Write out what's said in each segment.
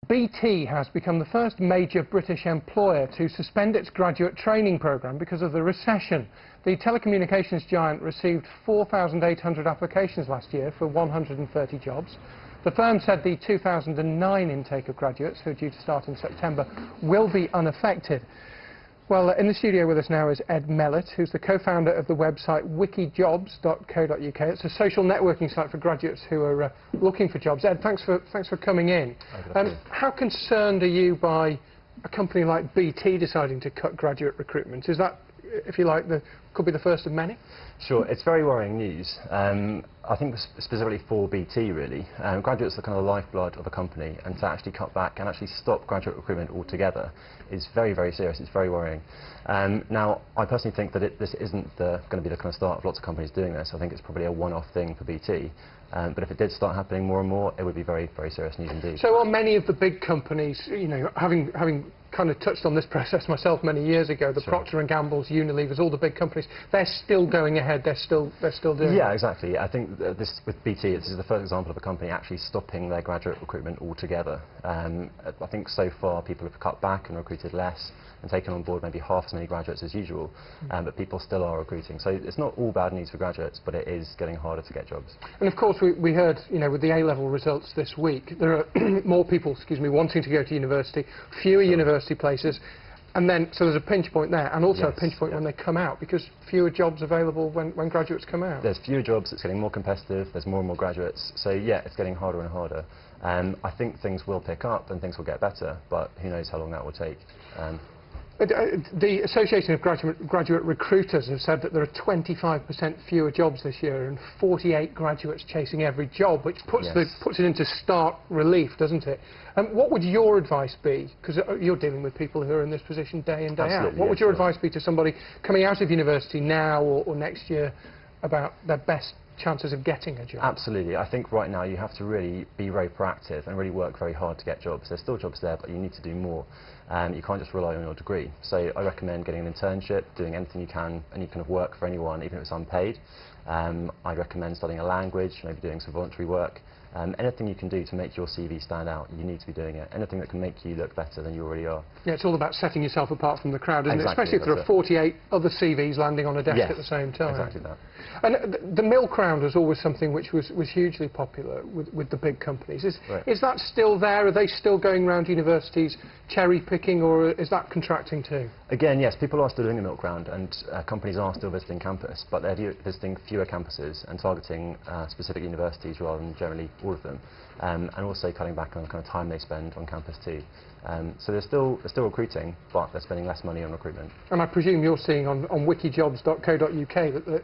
BT has become the first major British employer to suspend its graduate training programme because of the recession. The telecommunications giant received 4,800 applications last year for 130 jobs. The firm said the 2009 intake of graduates, who are due to start in September, will be unaffected. Well, in the studio with us now is Ed Mellett, who's the co-founder of the website WikiJobs.co.uk. It's a social networking site for graduates who are looking for jobs. Ed, thanks for coming in. How concerned are you by a company like BT deciding to cut graduate recruitment? Is that, if you like, could be the first of many? Sure, it's very worrying news. I think specifically for BT, really. Graduates are kind of the lifeblood of a company, and to actually cut back and actually stop graduate recruitment altogether is very, very serious. It's very worrying. Now, I personally think that this isn't going to be the kind of start of lots of companies doing this. I think it's probably a one-off thing for BT. But if it did start happening more and more, it would be very, very serious news indeed. So are many of the big companies, you know, having kind of touched on this process myself many years ago, the Procter & Gamble's, Unilever's, all the big companies, they're still going ahead, they're still doing it? Yeah, exactly. I think this, with BT, this is the first example of a company actually stopping their graduate recruitment altogether. I think so far people have cut back and recruited less and taken on board maybe half as many graduates as usual, but people still are recruiting. So it's not all bad news for graduates, but it is getting harder to get jobs. And of course we heard, you know, with the A-level results this week, there are more people, wanting to go to university, fewer university places, and then, so there's a pinch point there, and also a pinch point when they come out, because fewer jobs available when graduates come out. There's fewer jobs, it's getting more competitive, there's more and more graduates, so yeah, it's getting harder and harder. I think things will pick up and things will get better, but who knows how long that will take. The Association of Graduate Recruiters have said that there are 25% fewer jobs this year and 48 graduates chasing every job, which puts it into stark relief, doesn't it? What would your advice be? Because you're dealing with people who are in this position day in, day out. What would your advice be to somebody coming out of university now or next year about their best chances of getting a job? Absolutely. I think right now you have to really be very proactive and really work very hard to get jobs. There's still jobs there, but you need to do more. You can't just rely on your degree. So I recommend getting an internship, doing anything you can, any kind of work for anyone, even if it's unpaid. I recommend studying a language, maybe doing some voluntary work. Anything you can do to make your CV stand out, you need to be doing it. Anything that can make you look better than you already are. Yeah, it's all about setting yourself apart from the crowd, isn't it? Especially if there are 48 other CVs landing on a desk at the same time. Exactly that. And the milk round was always something which was hugely popular with the big companies. Is that still there? Are they still going around universities cherry-picking, or is that contracting too? Again, yes, people are still doing the milk round, and companies are still visiting campus, but they're visiting fewer campuses and targeting specific universities rather than generally all of them, and also cutting back on the kind of time they spend on campus too. So they're still recruiting, but they're spending less money on recruitment. And I presume you're seeing on WikiJobs.co.uk that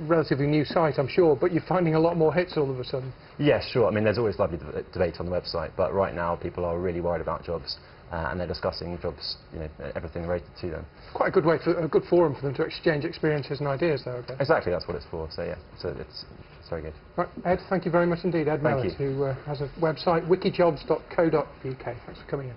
relatively new site, I'm sure, but you're finding a lot more hits all of a sudden. Yes, sure. I mean, there's always lovely debate on the website, but right now people are really worried about jobs, and they're discussing jobs, you know, everything related to them. Quite a good way, a good forum for them to exchange experiences and ideas, though, I guess. Exactly, that's what it's for. So yeah, so it's very good. Right, Ed, thank you very much indeed. Ed Mellett, who has a website, WikiJobs.co.uk. Thanks for coming in.